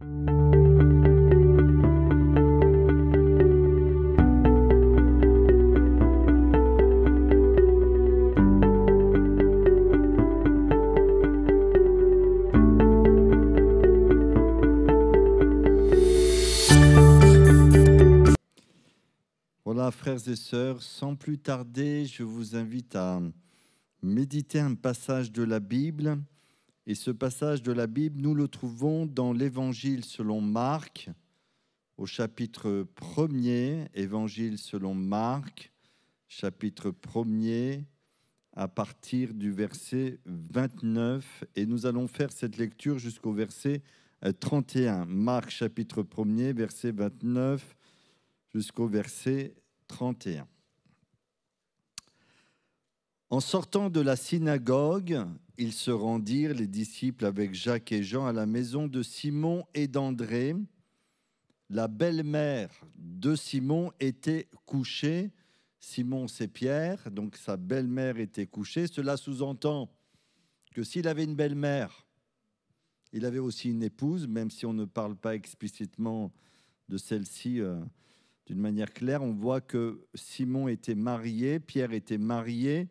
Voilà, frères et sœurs, sans plus tarder, je vous invite à méditer un passage de la Bible. Et ce passage de la Bible, nous le trouvons dans l'Évangile selon Marc, au chapitre 1er, Évangile selon Marc, chapitre 1er, à partir du verset 29. Et nous allons faire cette lecture jusqu'au verset 31. Marc, chapitre 1er, verset 29, jusqu'au verset 31. En sortant de la synagogue, ils se rendirent, les disciples avec Jacques et Jean, à la maison de Simon et d'André. La belle-mère de Simon était couchée. Simon, c'est Pierre, donc sa belle-mère était couchée. Cela sous-entend que s'il avait une belle-mère, il avait aussi une épouse, même si on ne parle pas explicitement de celle-ci d'une manière claire. On voit que Simon était marié, Pierre était marié.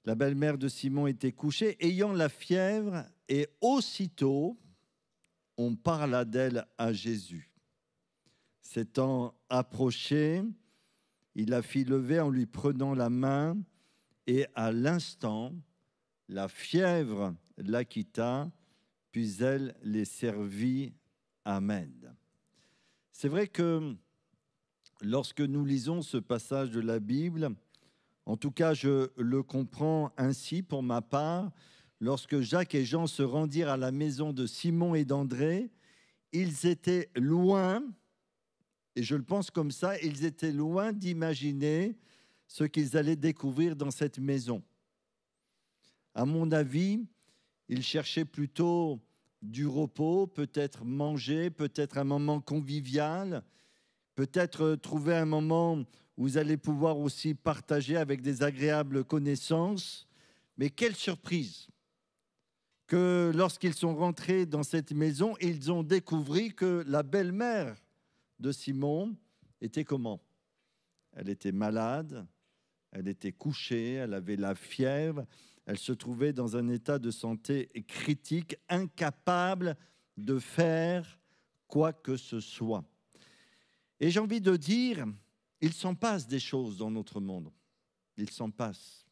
La belle-mère de Simon était couchée, ayant la fièvre, et aussitôt, on parla d'elle à Jésus. S'étant approché, il la fit lever en lui prenant la main, et à l'instant, la fièvre la quitta, puis elle les servit. Amen. C'est vrai que lorsque nous lisons ce passage de la Bible, en tout cas, je le comprends ainsi pour ma part. Lorsque Jacques et Jean se rendirent à la maison de Simon et d'André, ils étaient loin, et je le pense comme ça, ils étaient loin d'imaginer ce qu'ils allaient découvrir dans cette maison. À mon avis, ils cherchaient plutôt du repos, peut-être manger, peut-être un moment convivial, peut-être trouver un moment où vous allez pouvoir aussi partager avec des agréables connaissances. Mais quelle surprise que lorsqu'ils sont rentrés dans cette maison, ils ont découvert que la belle-mère de Simon était comment? Elle était malade, elle était couchée, elle avait la fièvre, elle se trouvait dans un état de santé critique, incapable de faire quoi que ce soit. Et j'ai envie de dire, il s'en passe des choses dans notre monde. Il s'en passe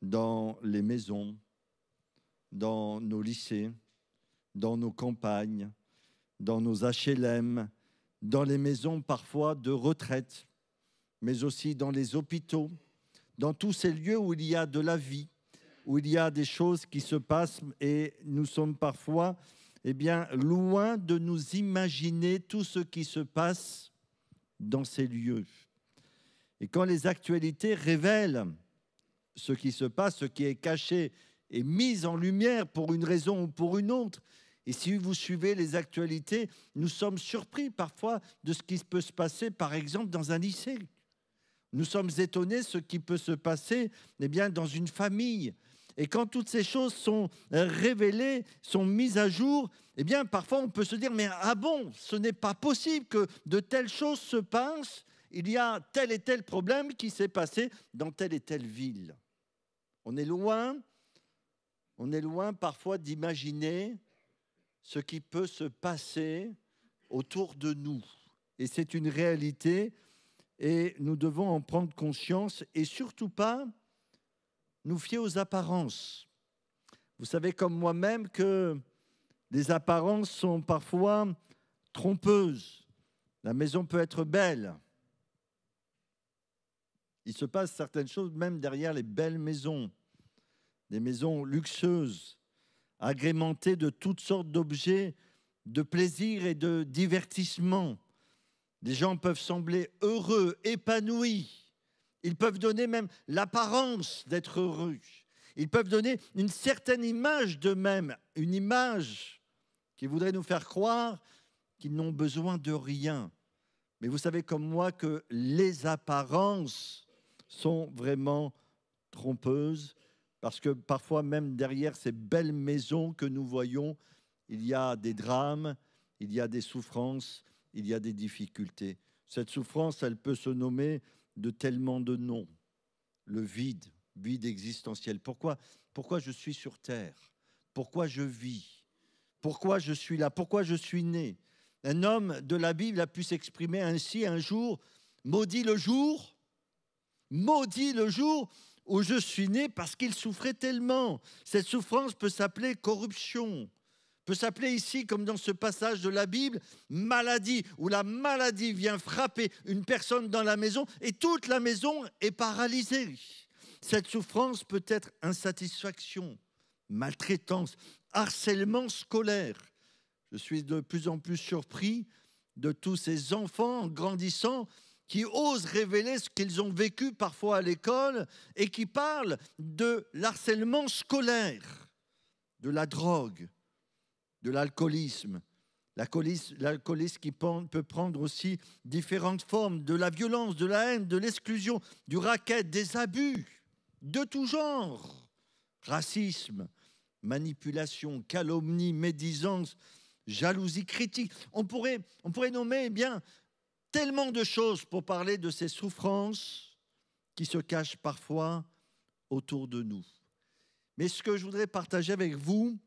dans les maisons, dans nos lycées, dans nos campagnes, dans nos HLM, dans les maisons parfois de retraite, mais aussi dans les hôpitaux, dans tous ces lieux où il y a de la vie, où il y a des choses qui se passent et nous sommes parfois loin de nous imaginer tout ce qui se passe dans ces lieux. Et quand les actualités révèlent ce qui se passe, ce qui est caché et mis en lumière pour une raison ou pour une autre, et si vous suivez les actualités, nous sommes surpris parfois de ce qui peut se passer, par exemple, dans un lycée. Nous sommes étonnés de ce qui peut se passer dans une famille. Et quand toutes ces choses sont révélées, sont mises à jour, parfois on peut se dire, mais ah bon, ce n'est pas possible que de telles choses se passent. Il y a tel et tel problème qui s'est passé dans telle et telle ville. On est loin parfois d'imaginer ce qui peut se passer autour de nous. Et c'est une réalité et nous devons en prendre conscience et surtout pas nous fier aux apparences. Vous savez comme moi-même que les apparences sont parfois trompeuses. La maison peut être belle. Il se passe certaines choses même derrière les belles maisons, des maisons luxueuses, agrémentées de toutes sortes d'objets de plaisir et de divertissement. Les gens peuvent sembler heureux, épanouis. Ils peuvent donner même l'apparence d'être heureux. Ils peuvent donner une certaine image d'eux-mêmes, une image qui voudrait nous faire croire qu'ils n'ont besoin de rien. Mais vous savez comme moi que les apparences sont vraiment trompeuses parce que parfois même derrière ces belles maisons que nous voyons, il y a des drames, il y a des souffrances, il y a des difficultés. Cette souffrance, elle peut se nommer de tellement de noms. Le vide, vide existentiel. Pourquoi je suis sur terre? Pourquoi je vis? Pourquoi je suis là? Pourquoi je suis né? Un homme de la Bible a pu s'exprimer ainsi un jour: maudit le jour où je suis né, parce qu'il souffrait tellement. Cette souffrance peut s'appeler corruption, peut s'appeler ici, comme dans ce passage de la Bible, maladie, où la maladie vient frapper une personne dans la maison et toute la maison est paralysée. Cette souffrance peut être insatisfaction, maltraitance, harcèlement scolaire. Je suis de plus en plus surpris de tous ces enfants grandissant qui osent révéler ce qu'ils ont vécu parfois à l'école et qui parlent de l'harcèlement scolaire, de la drogue, de l'alcoolisme. L'alcoolisme qui peut prendre aussi différentes formes, de la violence, de la haine, de l'exclusion, du racket, des abus de tout genre, racisme, manipulation, calomnie, médisance, jalousie, critique. On pourrait nommer tellement de choses pour parler de ces souffrances qui se cachent parfois autour de nous. Mais ce que je voudrais partager avec vous,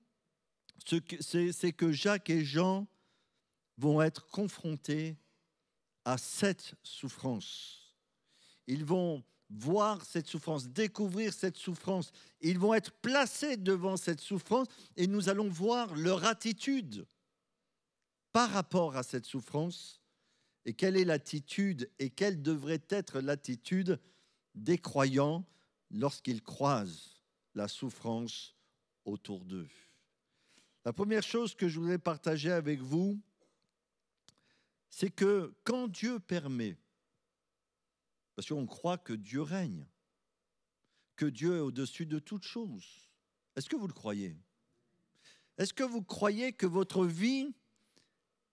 c'est que Jacques et Jean vont être confrontés à cette souffrance. Ils vont voir cette souffrance, découvrir cette souffrance. Ils vont être placés devant cette souffrance et nous allons voir leur attitude par rapport à cette souffrance et quelle est l'attitude et quelle devrait être l'attitude des croyants lorsqu'ils croisent la souffrance autour d'eux. La première chose que je voudrais partager avec vous, c'est que quand Dieu permet, parce qu'on croit que Dieu règne, que Dieu est au-dessus de toutes choses. Est-ce que vous le croyez? Est-ce que vous croyez que votre vie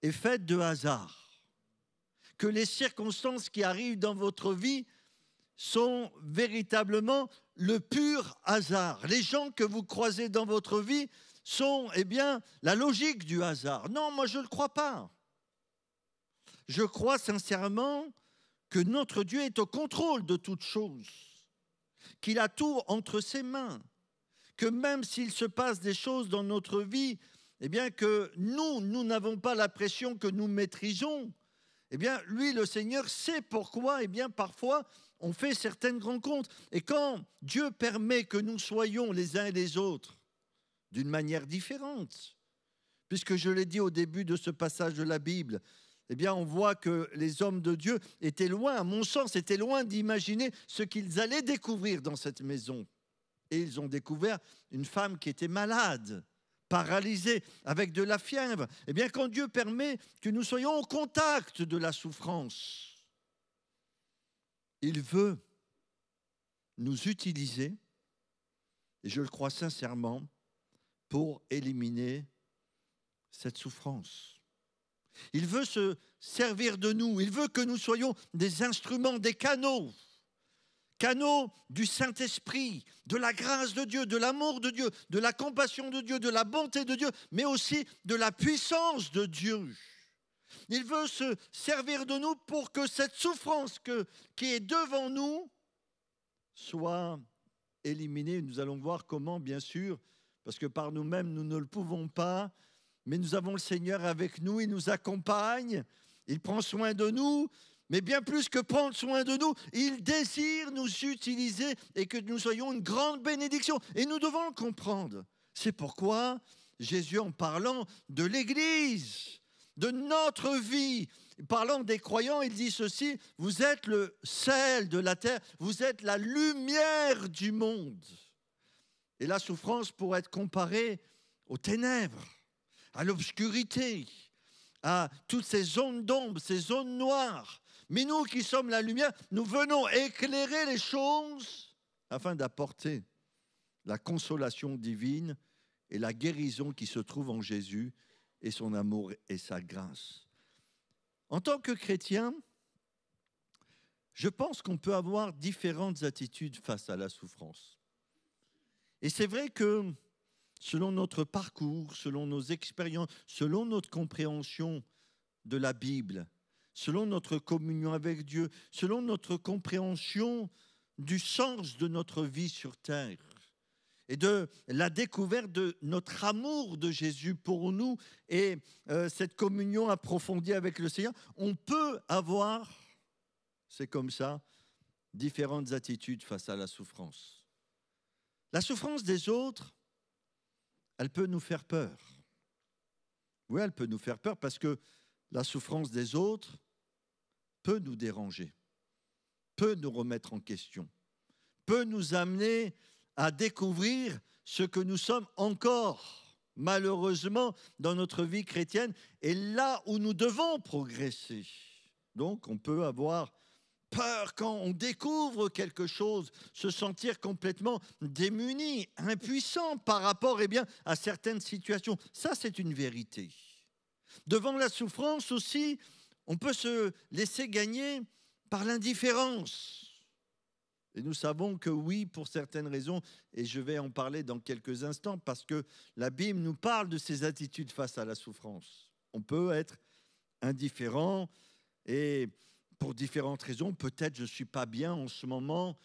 est faite de hasard? Que les circonstances qui arrivent dans votre vie sont véritablement le pur hasard? Les gens que vous croisez dans votre vie sont, la logique du hasard. Non, moi je ne le crois pas. Je crois sincèrement que notre Dieu est au contrôle de toutes choses, qu'il a tout entre ses mains, que même s'il se passe des choses dans notre vie, que nous n'avons pas la pression que nous maîtrisons, lui, le Seigneur, sait pourquoi, parfois, on fait certaines rencontres. Et quand Dieu permet que nous soyons les uns et les autres d'une manière différente, puisque je l'ai dit au début de ce passage de la Bible, on voit que les hommes de Dieu étaient loin, à mon sens, étaient loin d'imaginer ce qu'ils allaient découvrir dans cette maison. Et ils ont découvert une femme qui était malade, paralysée, avec de la fièvre. Quand Dieu permet que nous soyons au contact de la souffrance, il veut nous utiliser, et je le crois sincèrement, pour éliminer cette souffrance. Il veut se servir de nous. Il veut que nous soyons des instruments, des canaux du Saint-Esprit, de la grâce de Dieu, de l'amour de Dieu, de la compassion de Dieu, de la bonté de Dieu, mais aussi de la puissance de Dieu. Il veut se servir de nous pour que cette souffrance qui est devant nous soit éliminée. Nous allons voir comment, bien sûr, parce que par nous-mêmes, nous ne le pouvons pas. Mais nous avons le Seigneur avec nous, il nous accompagne, il prend soin de nous, mais bien plus que prendre soin de nous, il désire nous utiliser et que nous soyons une grande bénédiction. Et nous devons le comprendre. C'est pourquoi Jésus, en parlant de l'Église, de notre vie, parlant des croyants, il dit ceci: vous êtes le sel de la terre, vous êtes la lumière du monde. Et la souffrance pourrait être comparée aux ténèbres, à l'obscurité, à toutes ces zones d'ombre, ces zones noires. Mais nous qui sommes la lumière, nous venons éclairer les choses afin d'apporter la consolation divine et la guérison qui se trouve en Jésus et son amour et sa grâce. En tant que chrétien, je pense qu'on peut avoir différentes attitudes face à la souffrance. Et c'est vrai que selon notre parcours, selon nos expériences, selon notre compréhension de la Bible, selon notre communion avec Dieu, selon notre compréhension du sens de notre vie sur terre et de la découverte de notre amour de Jésus pour nous et cette communion approfondie avec le Seigneur, on peut avoir, c'est comme ça, différentes attitudes face à la souffrance. La souffrance des autres, elle peut nous faire peur. Oui, elle peut nous faire peur parce que la souffrance des autres peut nous déranger, peut nous remettre en question, peut nous amener à découvrir ce que nous sommes encore, malheureusement, dans notre vie chrétienne, et là où nous devons progresser. Donc, on peut avoir peur quand on découvre quelque chose, se sentir complètement démuni, impuissant par rapport à certaines situations. Ça, c'est une vérité. Devant la souffrance aussi, on peut se laisser gagner par l'indifférence. Et nous savons que oui, pour certaines raisons, et je vais en parler dans quelques instants, parce que la Bible nous parle de ces attitudes face à la souffrance. On peut être indifférent et pour différentes raisons, peut-être je ne suis pas bien en ce moment,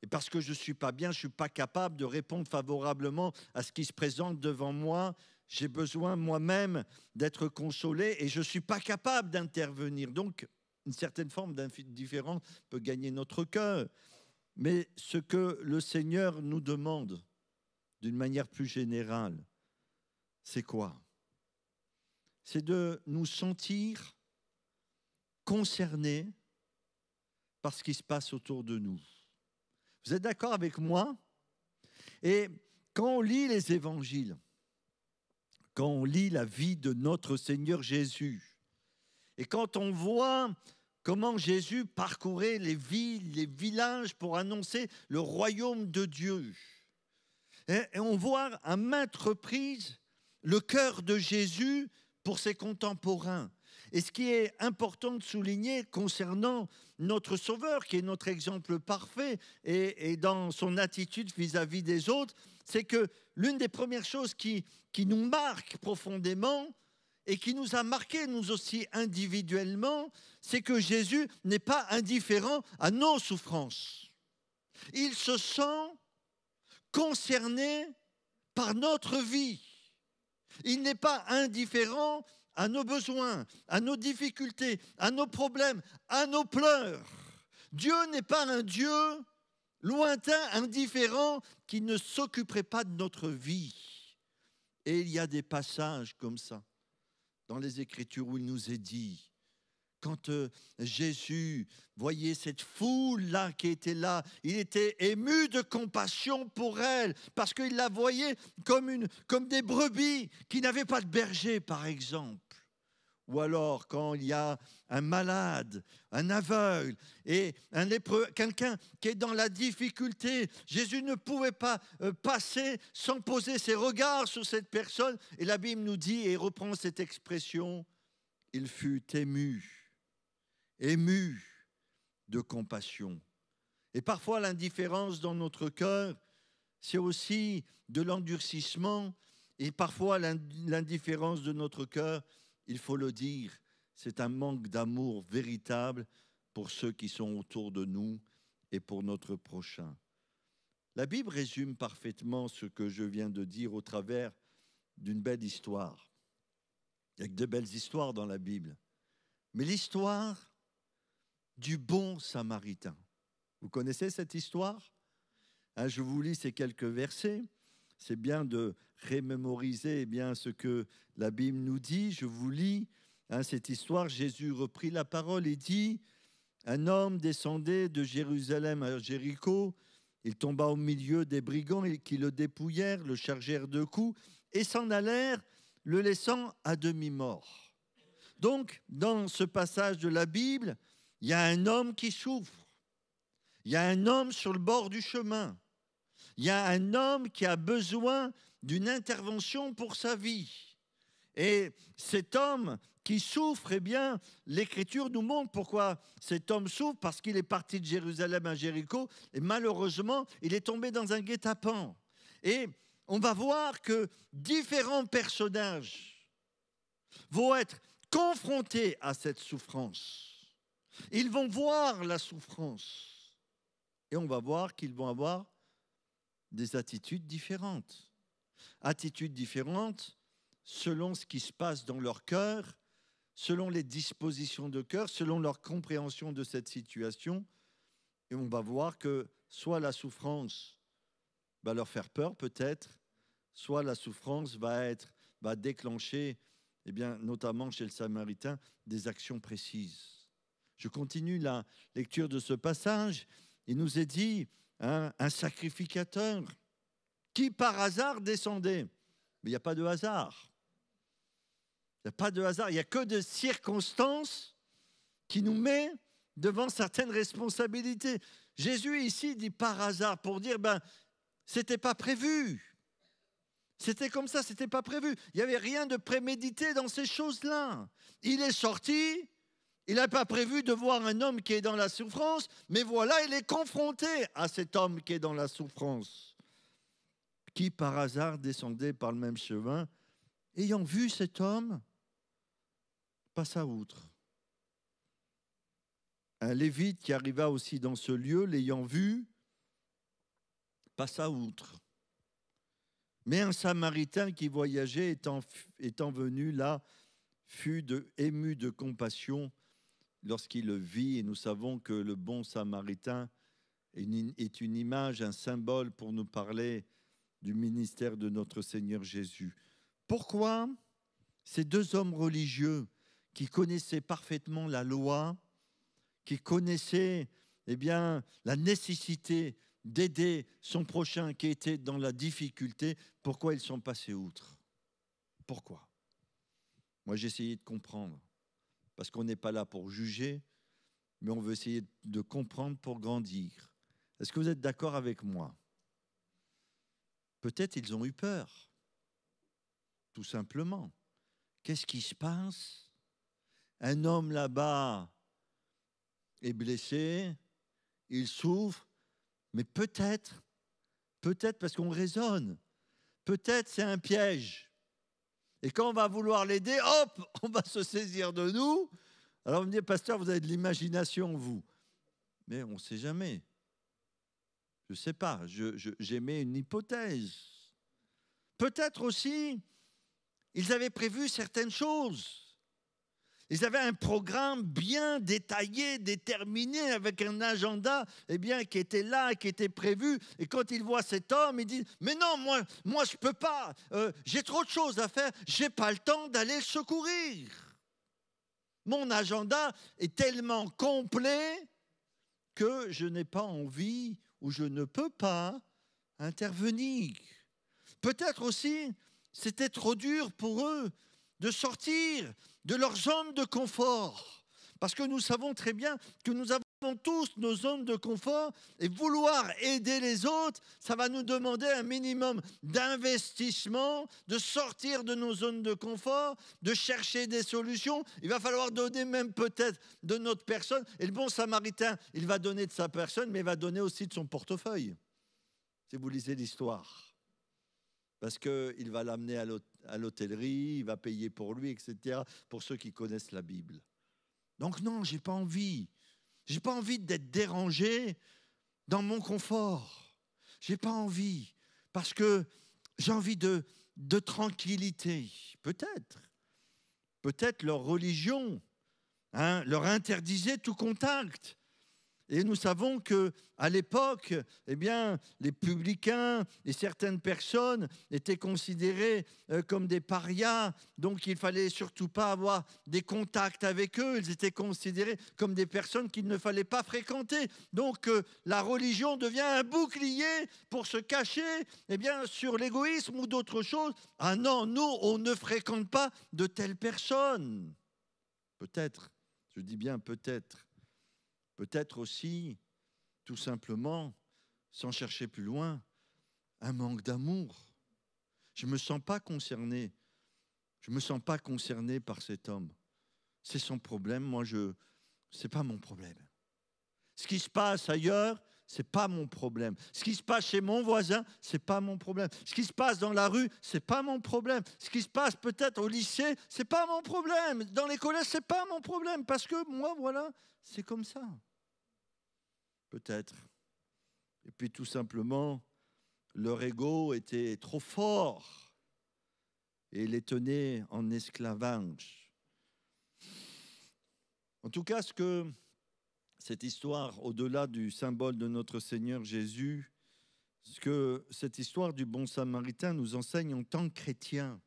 et parce que je ne suis pas bien, je ne suis pas capable de répondre favorablement à ce qui se présente devant moi. J'ai besoin moi-même d'être consolé et je ne suis pas capable d'intervenir. Donc, une certaine forme d'indifférence peut gagner notre cœur. Mais ce que le Seigneur nous demande, d'une manière plus générale, c'est quoi? C'est de nous sentir concernés par ce qui se passe autour de nous. Vous êtes d'accord avec moi? Et quand on lit les évangiles, quand on lit la vie de notre Seigneur Jésus, et quand on voit comment Jésus parcourait les villes, les villages pour annoncer le royaume de Dieu, et on voit à maintes reprises le cœur de Jésus pour ses contemporains. Et ce qui est important de souligner concernant notre Sauveur, qui est notre exemple parfait, et dans son attitude vis-à-vis des autres, c'est que l'une des premières choses qui nous marque profondément et qui nous a marqués, nous aussi individuellement, c'est que Jésus n'est pas indifférent à nos souffrances. Il se sent concerné par notre vie. Il n'est pas indifférent à nos besoins, à nos difficultés, à nos problèmes, à nos pleurs. Dieu n'est pas un Dieu lointain, indifférent, qui ne s'occuperait pas de notre vie. Et il y a des passages comme ça dans les Écritures où il nous est dit, quand Jésus voyait cette foule-là qui était là, il était ému de compassion pour elle, parce qu'il la voyait comme des brebis qui n'avaient pas de berger, par exemple. Ou alors quand il y a un malade, un aveugle et un lépreux, quelqu'un qui est dans la difficulté, Jésus ne pouvait pas passer sans poser ses regards sur cette personne. Et la Bible nous dit, et reprend cette expression, il fut ému de compassion. Et parfois l'indifférence dans notre cœur, c'est aussi de l'endurcissement. Et parfois l'indifférence de notre cœur, il faut le dire, c'est un manque d'amour véritable pour ceux qui sont autour de nous et pour notre prochain. La Bible résume parfaitement ce que je viens de dire au travers d'une belle histoire. Il y a de belles histoires dans la Bible. Mais l'histoire du bon Samaritain. Vous connaissez cette histoire? Je vous lis ces quelques versets. C'est bien de remémoriser ce que la Bible nous dit. Je vous lis cette histoire. Jésus reprit la parole et dit, un homme descendait de Jérusalem à Jéricho. Il tomba au milieu des brigands qui le dépouillèrent, le chargèrent de coups et s'en allèrent, le laissant à demi-mort. Donc, dans ce passage de la Bible, il y a un homme qui souffre. Il y a un homme sur le bord du chemin. Il y a un homme qui a besoin d'une intervention pour sa vie. Et cet homme qui souffre, l'Écriture nous montre pourquoi cet homme souffre, parce qu'il est parti de Jérusalem à Jéricho, et malheureusement, il est tombé dans un guet-apens. Et on va voir que différents personnages vont être confrontés à cette souffrance. Ils vont voir la souffrance. Et on va voir qu'ils vont avoir des attitudes différentes. Attitudes différentes selon ce qui se passe dans leur cœur, selon les dispositions de cœur, selon leur compréhension de cette situation. Et on va voir que soit la souffrance va leur faire peur peut-être, soit la souffrance va déclencher, eh bien, notamment chez le Samaritain, des actions précises. Je continue la lecture de ce passage. Il nous est dit, un sacrificateur qui par hasard descendait. Mais il n'y a pas de hasard. Il n'y a pas de hasard. Il n'y a que des circonstances qui nous mettent devant certaines responsabilités. Jésus ici dit par hasard pour dire, c'était pas prévu. C'était comme ça, c'était pas prévu. Il n'y avait rien de prémédité dans ces choses-là. Il est sorti, il n'a pas prévu de voir un homme qui est dans la souffrance, mais voilà, il est confronté à cet homme qui est dans la souffrance, qui par hasard descendait par le même chemin, ayant vu cet homme, passa outre. Un Lévite qui arriva aussi dans ce lieu, l'ayant vu, passa outre. Mais un Samaritain qui voyageait, étant venu là, fut ému de compassion lorsqu'il le vit. Et nous savons que le bon Samaritain est une image, un symbole pour nous parler du ministère de notre Seigneur Jésus. Pourquoi ces deux hommes religieux qui connaissaient parfaitement la loi, qui connaissaient la nécessité d'aider son prochain qui était dans la difficulté, pourquoi ils sont passés outre? Pourquoi? Moi, j'ai essayé de comprendre, parce qu'on n'est pas là pour juger, mais on veut essayer de comprendre pour grandir. Est-ce que vous êtes d'accord avec moi? Peut-être ils ont eu peur, tout simplement. Qu'est-ce qui se passe? Un homme là-bas est blessé, il souffre, mais peut-être parce qu'on raisonne, peut-être c'est un piège. Et quand on va vouloir l'aider, hop, on va se saisir de nous. Alors vous me dites, pasteur, vous avez de l'imagination, vous. Mais on ne sait jamais. Je ne sais pas, j'émets une hypothèse. Peut-être aussi, ils avaient prévu certaines choses. Ils avaient un programme bien détaillé, déterminé, avec un agenda qui était là, qui était prévu. Et quand ils voient cet homme, ils disent, mais non, moi je ne peux pas, j'ai trop de choses à faire, je n'ai pas le temps d'aller le secourir. Mon agenda est tellement complet que je n'ai pas envie ou je ne peux pas intervenir. Peut-être aussi, c'était trop dur pour eux de sortir de leur zone de confort. Parce que nous savons très bien que nous avons tous nos zones de confort et vouloir aider les autres, ça va nous demander un minimum d'investissement, de sortir de nos zones de confort, de chercher des solutions. Il va falloir donner même peut-être de notre personne. Et le bon Samaritain, il va donner de sa personne, mais il va donner aussi de son portefeuille. Si vous lisez l'histoire. Parce qu'il va l'amener à l'hôtellerie, il va payer pour lui, etc., pour ceux qui connaissent la Bible. Donc non, je n'ai pas envie. Je n'ai pas envie d'être dérangé dans mon confort. Je n'ai pas envie, parce que j'ai envie de tranquillité. Peut-être leur religion leur interdisait tout contact. Et nous savons qu'à l'époque, les publicains et certaines personnes étaient considérés comme des parias, donc il ne fallait surtout pas avoir des contacts avec eux. Ils étaient considérés comme des personnes qu'il ne fallait pas fréquenter. Donc la religion devient un bouclier pour se cacher sur l'égoïsme ou d'autres choses. Ah non, nous, on ne fréquente pas de telles personnes. Peut-être, je dis bien peut-être. Peut-être aussi, tout simplement, sans chercher plus loin, un manque d'amour. Je ne me sens pas concerné. Je ne me sens pas concerné par cet homme. C'est son problème. Moi, ce n'est pas mon problème. Ce qui se passe ailleurs, ce n'est pas mon problème. Ce qui se passe chez mon voisin, ce n'est pas mon problème. Ce qui se passe dans la rue, ce n'est pas mon problème. Ce qui se passe peut-être au lycée, ce n'est pas mon problème. Dans les collèges, ce n'est pas mon problème. Parce que moi, voilà, c'est comme ça. Peut-être. Et puis tout simplement, leur ego était trop fort et les tenait en esclavage. En tout cas, ce que cette histoire, au-delà du symbole de notre Seigneur Jésus, ce que cette histoire du bon samaritain nous enseigne en tant que chrétiens,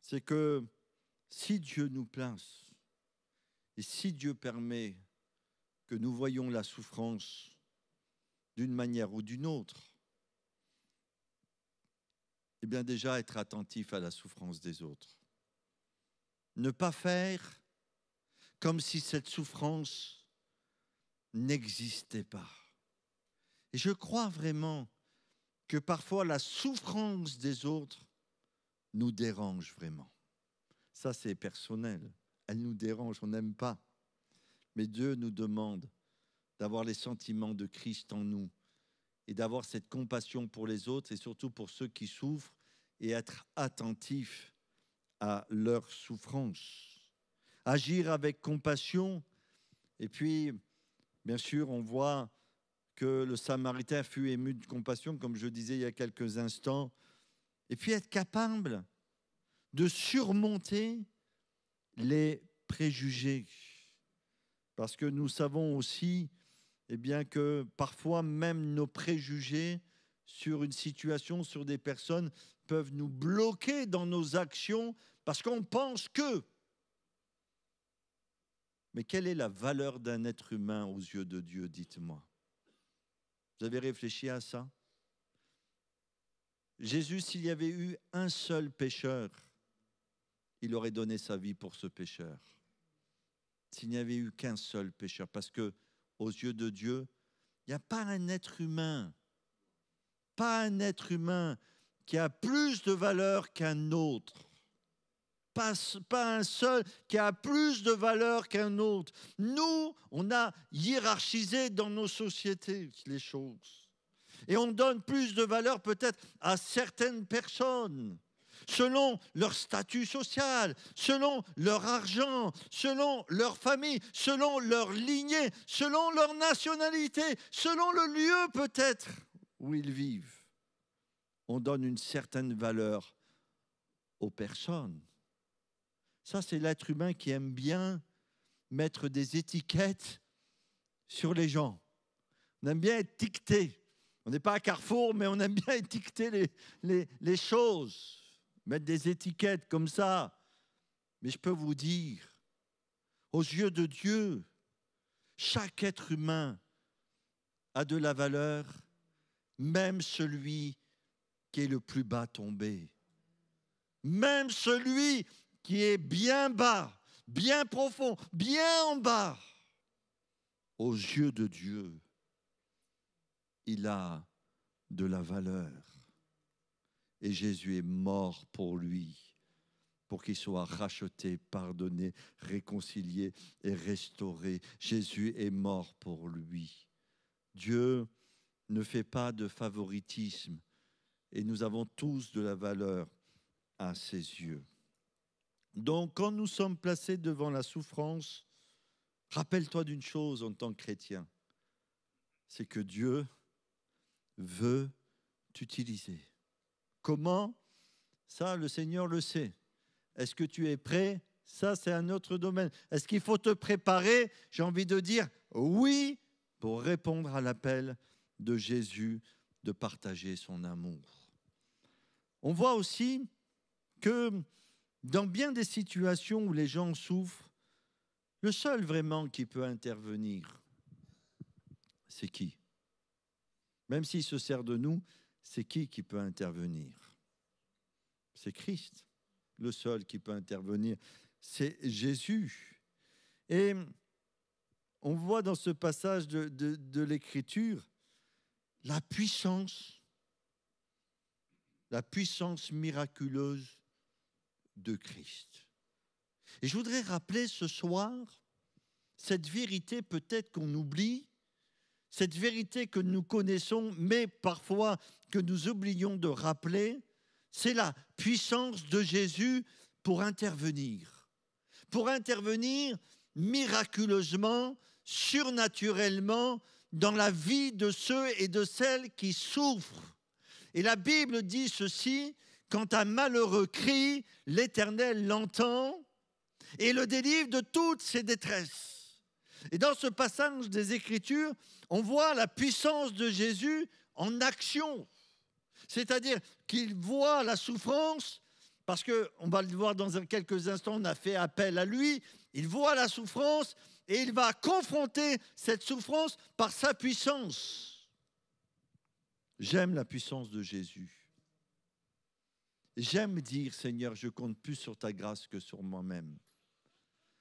c'est que si Dieu nous place et si Dieu permet que nous voyions la souffrance d'une manière ou d'une autre, eh bien déjà être attentif à la souffrance des autres. Ne pas faire comme si cette souffrance n'existait pas. Et je crois vraiment que parfois la souffrance des autres nous dérange vraiment. Ça, c'est personnel. Elle nous dérange, on n'aime pas. Mais Dieu nous demande d'avoir les sentiments de Christ en nous et d'avoir cette compassion pour les autres et surtout pour ceux qui souffrent et être attentif à leur souffrance. Agir avec compassion. Et puis, bien sûr, on voit que le Samaritain fut ému de compassion, comme je disais il y a quelques instants. Et puis être capable de surmonter les préjugés. Parce que nous savons aussi que parfois même nos préjugés sur une situation, sur des personnes, peuvent nous bloquer dans nos actions parce qu'on pense que. Mais quelle est la valeur d'un être humain aux yeux de Dieu, dites-moi? Vous avez réfléchi à ça? Jésus, s'il y avait eu un seul pécheur, il aurait donné sa vie pour ce pécheur. S'il n'y avait eu qu'un seul pécheur, parce que aux yeux de Dieu, il n'y a pas un être humain qui a plus de valeur qu'un autre. Pas un seul qui a plus de valeur qu'un autre. Nous, on a hiérarchisé dans nos sociétés les choses. Et on donne plus de valeur peut-être à certaines personnes, selon leur statut social, selon leur argent, selon leur famille, selon leur lignée, selon leur nationalité, selon le lieu peut-être où ils vivent. On donne une certaine valeur aux personnes. Ça, c'est l'être humain qui aime bien mettre des étiquettes sur les gens. On aime bien étiqueter. On n'est pas à Carrefour, mais on aime bien étiqueter les choses. Mettre des étiquettes comme ça. Mais je peux vous dire, aux yeux de Dieu, chaque être humain a de la valeur, même celui qui est le plus bas tombé. Même celui qui est bien bas, bien profond, bien en bas, aux yeux de Dieu, il a de la valeur. Et Jésus est mort pour lui, pour qu'il soit racheté, pardonné, réconcilié et restauré. Jésus est mort pour lui. Dieu ne fait pas de favoritisme et nous avons tous de la valeur à ses yeux. Donc, quand nous sommes placés devant la souffrance, rappelle-toi d'une chose en tant que chrétien, c'est que Dieu veut t'utiliser. Comment? Ça, le Seigneur le sait. Est-ce que tu es prêt? Ça, c'est un autre domaine. Est-ce qu'il faut te préparer? J'ai envie de dire oui, pour répondre à l'appel de Jésus de partager son amour. On voit aussi que dans bien des situations où les gens souffrent, le seul vraiment qui peut intervenir, c'est qui? Même s'il se sert de nous, c'est qui peut intervenir? C'est Christ, le seul qui peut intervenir. C'est Jésus. Et on voit dans ce passage de l'Écriture la puissance miraculeuse de Christ. Et je voudrais rappeler ce soir cette vérité peut-être qu'on oublie, cette vérité que nous connaissons, mais parfois que nous oublions de rappeler, c'est la puissance de Jésus pour intervenir. Pour intervenir miraculeusement, surnaturellement, dans la vie de ceux et de celles qui souffrent. Et la Bible dit ceci, quand un malheureux crie, l'Éternel l'entend et le délivre de toutes ses détresses. Et dans ce passage des Écritures, on voit la puissance de Jésus en action. C'est-à-dire qu'il voit la souffrance, parce qu'on va le voir dans quelques instants, on a fait appel à lui, il voit la souffrance et il va confronter cette souffrance par sa puissance. J'aime la puissance de Jésus. J'aime dire, Seigneur, je compte plus sur ta grâce que sur moi-même.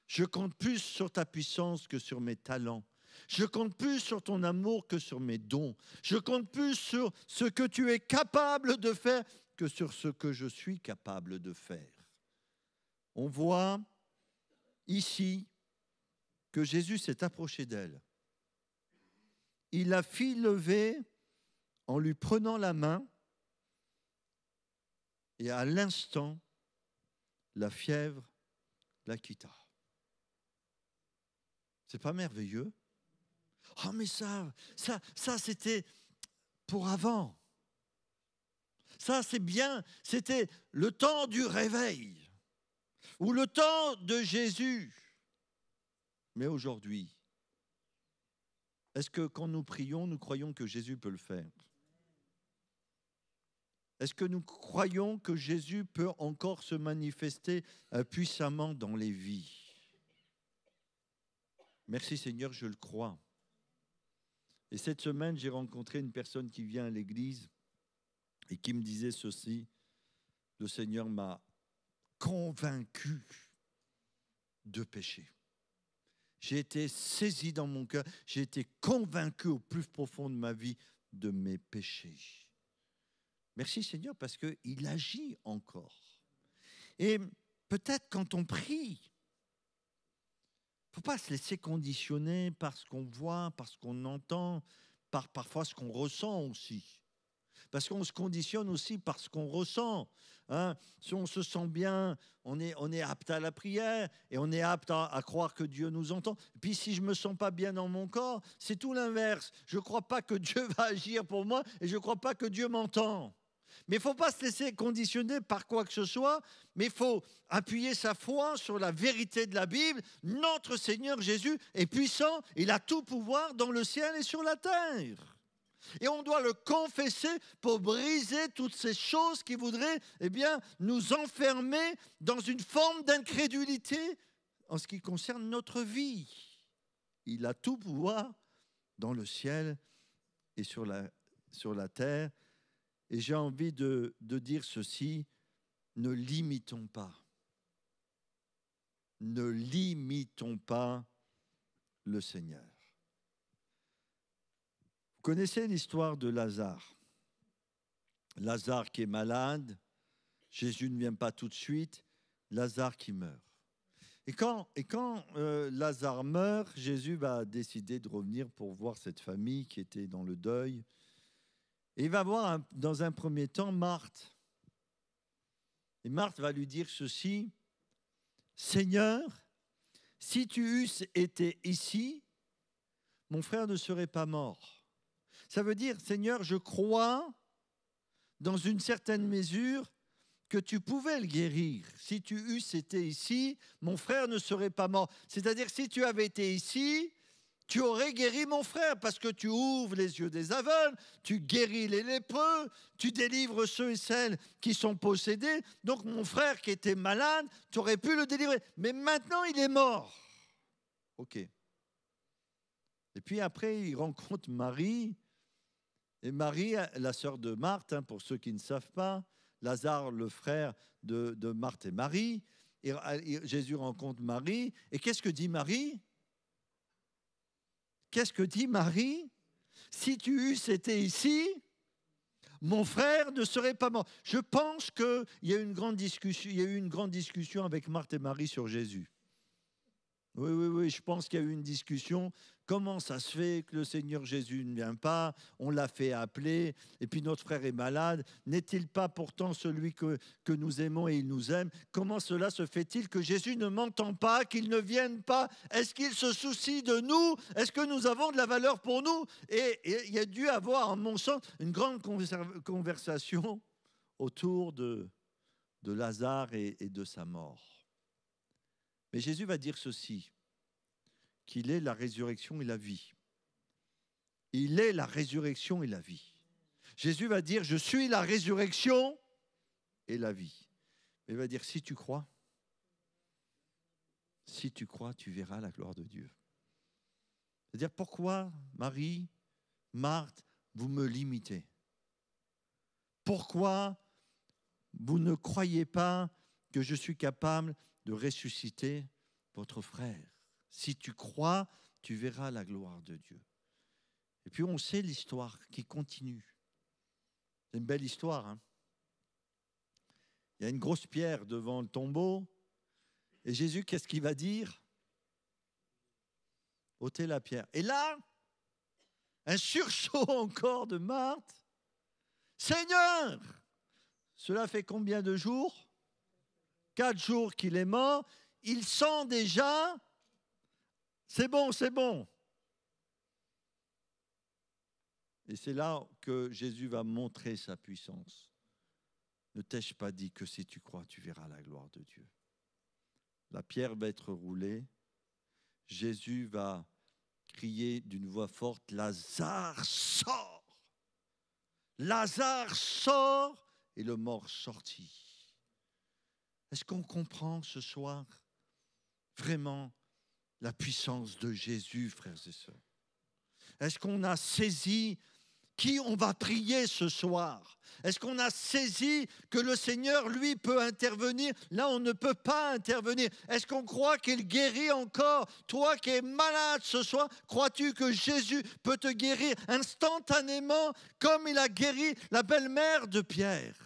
Je compte plus sur ta puissance que sur mes talents. Je compte plus sur ton amour que sur mes dons. Je compte plus sur ce que tu es capable de faire que sur ce que je suis capable de faire. On voit ici que Jésus s'est approché d'elle. Il la fit lever en lui prenant la main et à l'instant, la fièvre la quitta. C'est pas merveilleux? Oh mais ça c'était pour avant. Ça c'est bien, c'était le temps du réveil ou le temps de Jésus. Mais aujourd'hui, est-ce que quand nous prions, nous croyons que Jésus peut le faire? Est-ce que nous croyons que Jésus peut encore se manifester puissamment dans les vies? Merci Seigneur, je le crois. Et cette semaine, j'ai rencontré une personne qui vient à l'église et qui me disait ceci: le Seigneur m'a convaincu de pécher. J'ai été saisi dans mon cœur, j'ai été convaincu au plus profond de ma vie de mes péchés. Merci Seigneur parce qu'il agit encore. Et peut-être quand on prie, il ne faut pas se laisser conditionner par ce qu'on voit, par ce qu'on entend, par parfois ce qu'on ressent aussi. Parce qu'on se conditionne aussi par ce qu'on ressent. Hein. Si on se sent bien, on est apte à la prière et on est apte à croire que Dieu nous entend. Et puis si je ne me sens pas bien dans mon corps, c'est tout l'inverse. Je ne crois pas que Dieu va agir pour moi et je ne crois pas que Dieu m'entend. Mais il ne faut pas se laisser conditionner par quoi que ce soit, mais il faut appuyer sa foi sur la vérité de la Bible. Notre Seigneur Jésus est puissant, il a tout pouvoir dans le ciel et sur la terre. Et on doit le confesser pour briser toutes ces choses qui voudraient nous enfermer dans une forme d'incrédulité en ce qui concerne notre vie. Il a tout pouvoir dans le ciel et sur la terre. Et j'ai envie de dire ceci, ne limitons pas. Ne limitons pas le Seigneur. Vous connaissez l'histoire de Lazare. Lazare qui est malade, Jésus ne vient pas tout de suite, Lazare qui meurt. Et quand Lazare meurt, Jésus va décider de revenir pour voir cette famille qui était dans le deuil. Et il va voir dans un premier temps Marthe. Et Marthe va lui dire ceci: Seigneur, si tu eusses été ici, mon frère ne serait pas mort. Ça veut dire, Seigneur, je crois dans une certaine mesure que tu pouvais le guérir. Si tu eusses été ici, mon frère ne serait pas mort. C'est-à-dire, si tu avais été ici, tu aurais guéri mon frère parce que tu ouvres les yeux des aveugles, tu guéris les lépreux, tu délivres ceux et celles qui sont possédés. Donc mon frère qui était malade, tu aurais pu le délivrer. Mais maintenant, il est mort. Ok. Et puis après, il rencontre Marie. Et Marie, la sœur de Marthe, pour ceux qui ne savent pas, Lazare, le frère de Marthe et Marie. Et Jésus rencontre Marie. Et qu'est-ce que dit Marie ? Qu'est-ce que dit Marie? Si tu eusses été ici, mon frère ne serait pas mort. Je pense qu'il y a eu une grande discussion avec Marthe et Marie sur Jésus. Oui, oui, oui, je pense qu'il y a eu une discussion. Comment ça se fait que le Seigneur Jésus ne vient pas? On l'a fait appeler, et puis notre frère est malade. N'est-il pas pourtant celui que nous aimons et il nous aime? Comment cela se fait-il que Jésus ne m'entend pas, qu'il ne vienne pas? Est-ce qu'il se soucie de nous? Est-ce que nous avons de la valeur pour nous? Et il y a dû avoir, en mon sens, une grande conversation autour de Lazare et de sa mort. Mais Jésus va dire ceci, qu'il est la résurrection et la vie. Il est la résurrection et la vie. Jésus va dire, je suis la résurrection et la vie. Il va dire, si tu crois, tu verras la gloire de Dieu. C'est-à-dire, pourquoi, Marie, Marthe, vous me limitez? Pourquoi vous ne croyez pas que je suis capable de ressusciter votre frère? Si tu crois, tu verras la gloire de Dieu. Et puis on sait l'histoire qui continue. C'est une belle histoire. Hein? Il y a une grosse pierre devant le tombeau. Et Jésus, qu'est-ce qu'il va dire? Ôtez la pierre. Et là, un sursaut encore de Marthe. Seigneur, cela fait combien de jours? 4 jours qu'il est mort. Il sent déjà, c'est bon, c'est bon. Et c'est là que Jésus va montrer sa puissance. Ne t'ai-je pas dit que si tu crois, tu verras la gloire de Dieu? La pierre va être roulée. Jésus va crier d'une voix forte, Lazare, sort! Lazare, sort! Et le mort sortit. Est-ce qu'on comprend ce soir vraiment la puissance de Jésus, frères et sœurs? Est-ce qu'on a saisi qui on va prier ce soir? Est-ce qu'on a saisi que le Seigneur, lui, peut intervenir là où on ne peut pas intervenir? Est-ce qu'on croit qu'il guérit encore? Toi qui es malade ce soir, crois-tu que Jésus peut te guérir instantanément comme il a guéri la belle-mère de Pierre?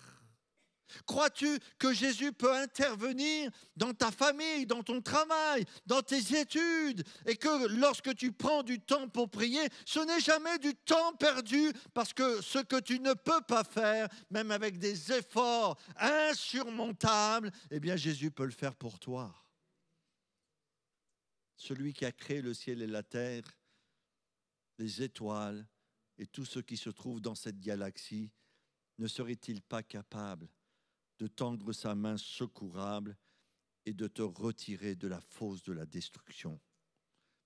Crois-tu que Jésus peut intervenir dans ta famille, dans ton travail, dans tes études, et que lorsque tu prends du temps pour prier, ce n'est jamais du temps perdu, parce que ce que tu ne peux pas faire, même avec des efforts insurmontables, eh bien Jésus peut le faire pour toi. Celui qui a créé le ciel et la terre, les étoiles et tout ce qui se trouve dans cette galaxie, ne serait-il pas capable de tendre sa main secourable et de te retirer de la fosse de la destruction?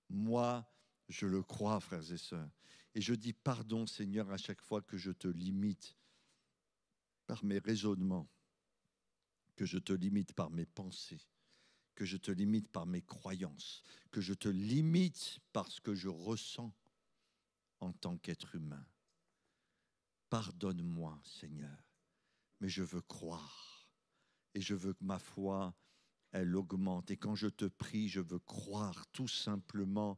Moi, je le crois, frères et sœurs. Et je dis pardon, Seigneur, à chaque fois que je te limite par mes raisonnements, que je te limite par mes pensées, que je te limite par mes croyances, que je te limite par ce que je ressens en tant qu'être humain. Pardonne-moi, Seigneur. Mais je veux croire et je veux que ma foi, elle augmente. Et quand je te prie, je veux croire tout simplement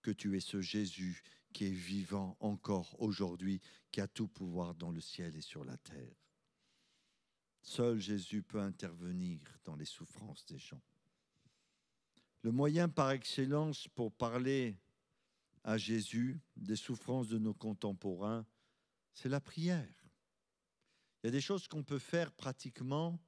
que tu es ce Jésus qui est vivant encore aujourd'hui, qui a tout pouvoir dans le ciel et sur la terre. Seul Jésus peut intervenir dans les souffrances des gens. Le moyen par excellence pour parler à Jésus des souffrances de nos contemporains, c'est la prière. Il y a des choses qu'on peut faire pratiquement,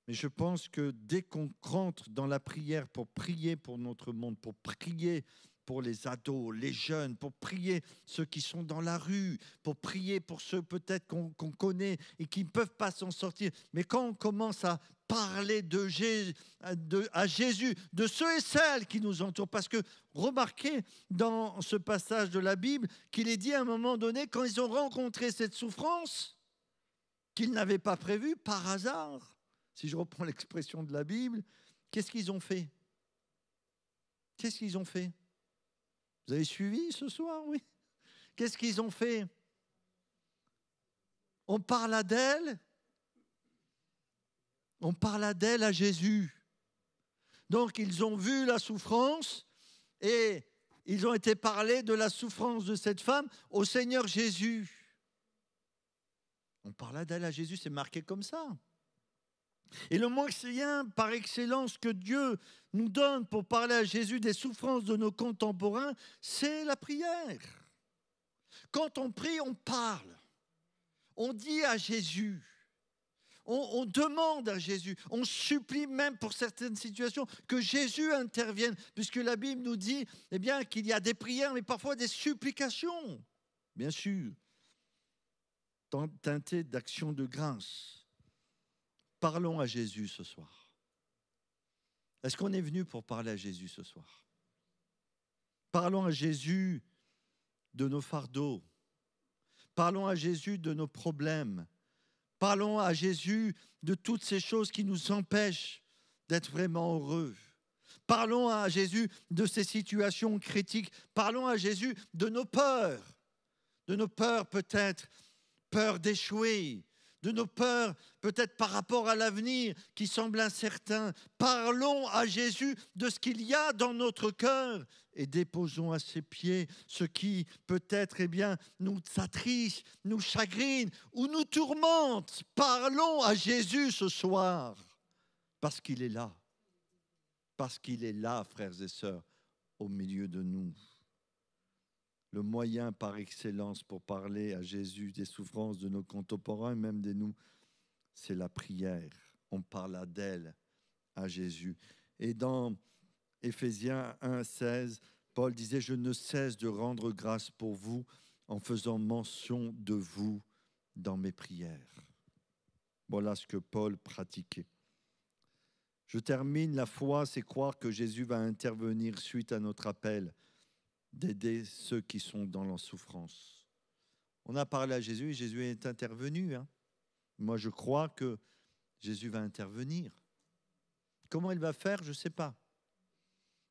mais je pense que dès qu'on rentre dans la prière pour prier pour notre monde, pour prier pour les ados, les jeunes, pour prier ceux qui sont dans la rue, pour prier pour ceux peut-être qu'on connaît et qui ne peuvent pas s'en sortir, mais quand on commence à parler à Jésus, de ceux et celles qui nous entourent, parce que remarquez dans ce passage de la Bible qu'il est dit à un moment donné, quand ils ont rencontré cette souffrance, qu'ils n'avaient pas prévu par hasard, si je reprends l'expression de la Bible, qu'est-ce qu'ils ont fait? Qu'est-ce qu'ils ont fait? Vous avez suivi ce soir, oui? Qu'est-ce qu'ils ont fait? On parle d'elle à Jésus. Donc, ils ont vu la souffrance et ils ont été parlés de la souffrance de cette femme au Seigneur Jésus. On parla d'elle à Jésus, c'est marqué comme ça. Et le moyen par excellence que Dieu nous donne pour parler à Jésus des souffrances de nos contemporains, c'est la prière. Quand on prie, on parle. On dit à Jésus. On demande à Jésus, on supplie même pour certaines situations que Jésus intervienne, puisque la Bible nous dit bien, qu'il y a des prières, mais parfois des supplications, bien sûr, teintées d'actions de grâce. Parlons à Jésus ce soir. Est-ce qu'on est venu pour parler à Jésus ce soir? Parlons à Jésus de nos fardeaux. Parlons à Jésus de nos problèmes. Parlons à Jésus de toutes ces choses qui nous empêchent d'être vraiment heureux. Parlons à Jésus de ces situations critiques. Parlons à Jésus de nos peurs peut-être, peur d'échouer, de nos peurs peut-être par rapport à l'avenir qui semble incertain. Parlons à Jésus de ce qu'il y a dans notre cœur et déposons à ses pieds ce qui peut-être nous attriste, nous chagrine ou nous tourmente. Parlons à Jésus ce soir parce qu'il est là. Parce qu'il est là, frères et sœurs, au milieu de nous. Le moyen par excellence pour parler à Jésus des souffrances de nos contemporains, même de nous, c'est la prière. On parle d'elle, à Jésus. Et dans Éphésiens 1,16, Paul disait « Je ne cesse de rendre grâce pour vous en faisant mention de vous dans mes prières. » Voilà ce que Paul pratiquait. Je termine, la foi, c'est croire que Jésus va intervenir suite à notre appel d'aider ceux qui sont dans la souffrance. On a parlé à Jésus et Jésus est intervenu. Moi, je crois que Jésus va intervenir. Comment il va faire, je ne sais pas.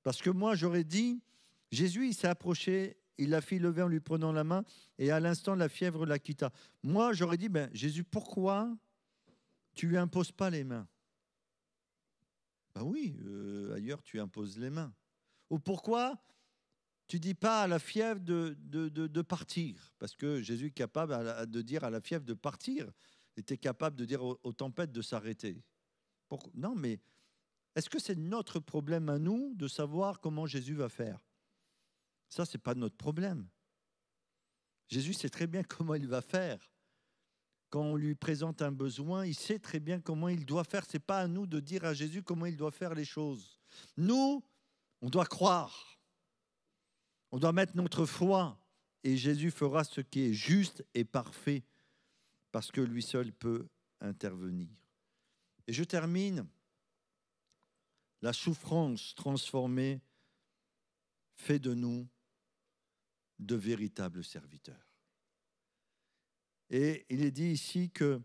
Parce que moi, j'aurais dit, Jésus, il s'est approché, il l'a fait lever en lui prenant la main et à l'instant, la fièvre la quitta. Moi, j'aurais dit, Jésus, pourquoi tu ne lui imposes pas les mains? Oui, ailleurs, tu imposes les mains. Ou pourquoi tu ne dis pas à la fièvre de partir? Parce que Jésus est capable de dire à la fièvre de partir. Il était capable de dire aux tempêtes de s'arrêter. Non, mais est-ce que c'est notre problème à nous de savoir comment Jésus va faire? Ça, ce n'est pas notre problème. Jésus sait très bien comment il va faire. Quand on lui présente un besoin, il sait très bien comment il doit faire. Ce n'est pas à nous de dire à Jésus comment il doit faire les choses. Nous, on doit croire. On doit mettre notre foi et Jésus fera ce qui est juste et parfait parce que lui seul peut intervenir. Et je termine. La souffrance transformée fait de nous de véritables serviteurs. Et il est dit ici que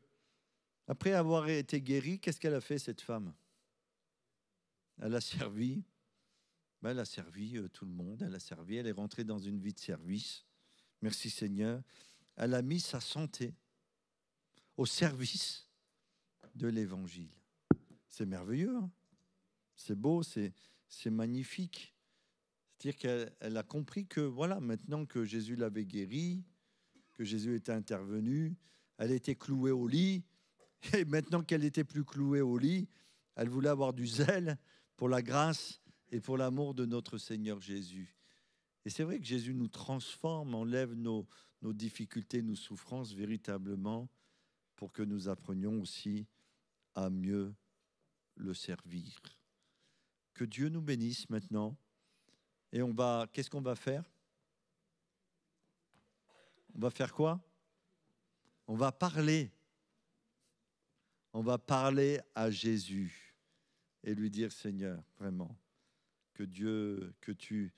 après avoir été guérie, qu'est-ce qu'elle a fait cette femme? Elle a servi. Elle a servi tout le monde, elle est rentrée dans une vie de service. Merci Seigneur. Elle a mis sa santé au service de l'Évangile. C'est merveilleux, c'est beau, c'est magnifique. C'est-à-dire qu'elle a compris que voilà, maintenant que Jésus l'avait guérie, que Jésus était intervenu, elle était clouée au lit, et maintenant qu'elle n'était plus clouée au lit, elle voulait avoir du zèle pour la grâce et pour l'amour de notre Seigneur Jésus. Et c'est vrai que Jésus nous transforme, enlève nos difficultés, nos souffrances véritablement pour que nous apprenions aussi à mieux le servir. Que Dieu nous bénisse maintenant. Et qu'est-ce qu'on va faire? On va faire quoi? On va parler. On va parler à Jésus et lui dire, Seigneur, vraiment, que Dieu, que tu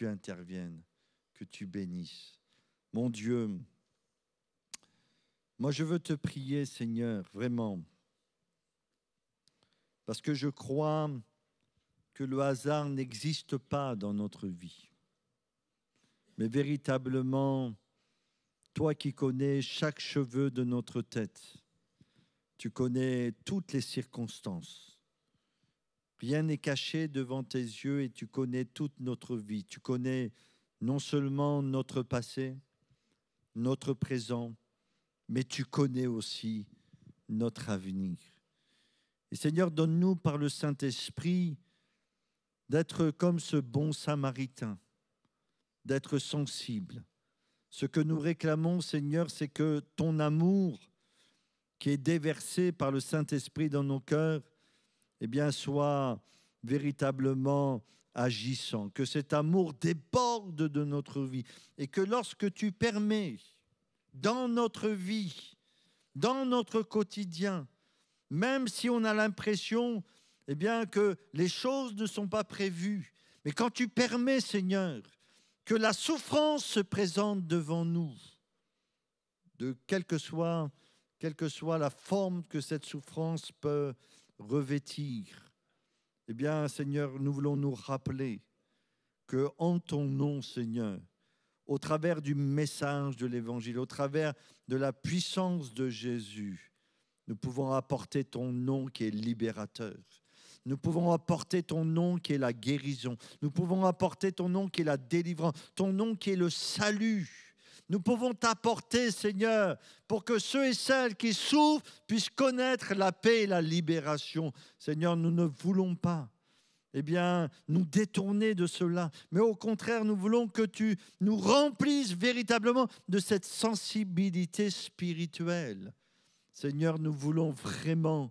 interviennes, que tu bénisses. Mon Dieu, moi je veux te prier, Seigneur, vraiment, parce que je crois que le hasard n'existe pas dans notre vie. Mais véritablement, toi qui connais chaque cheveu de notre tête, tu connais toutes les circonstances. Rien n'est caché devant tes yeux et tu connais toute notre vie. Tu connais non seulement notre passé, notre présent, mais tu connais aussi notre avenir. Et Seigneur, donne-nous par le Saint-Esprit d'être comme ce bon Samaritain, d'être sensible. Ce que nous réclamons, Seigneur, c'est que ton amour qui est déversé par le Saint-Esprit dans nos cœurs, eh bien, soit véritablement agissant, que cet amour déborde de notre vie et que lorsque tu permets dans notre vie, dans notre quotidien, même si on a l'impression eh bien, que les choses ne sont pas prévues, mais quand tu permets, Seigneur, que la souffrance se présente devant nous, de quelle que soit la forme que cette souffrance peut revêtir, eh bien, Seigneur, nous voulons nous rappeler que en ton nom, Seigneur, au travers du message de l'Évangile, au travers de la puissance de Jésus, nous pouvons apporter ton nom qui est libérateur. Nous pouvons apporter ton nom qui est la guérison. Nous pouvons apporter ton nom qui est la délivrance, ton nom qui est le salut. Nous pouvons t'apporter, Seigneur, pour que ceux et celles qui souffrent puissent connaître la paix et la libération. Seigneur, nous ne voulons pas nous détourner de cela. Mais au contraire, nous voulons que tu nous remplisses véritablement de cette sensibilité spirituelle. Seigneur, nous voulons vraiment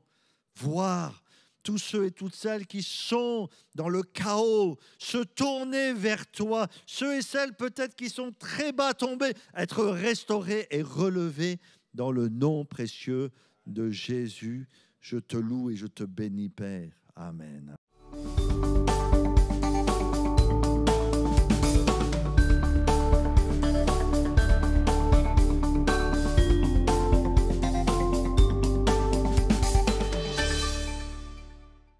voir tous ceux et toutes celles qui sont dans le chaos, se tourner vers toi. Ceux et celles peut-être qui sont très bas tombés, être restaurés et relevés dans le nom précieux de Jésus. Je te loue et je te bénis, Père. Amen.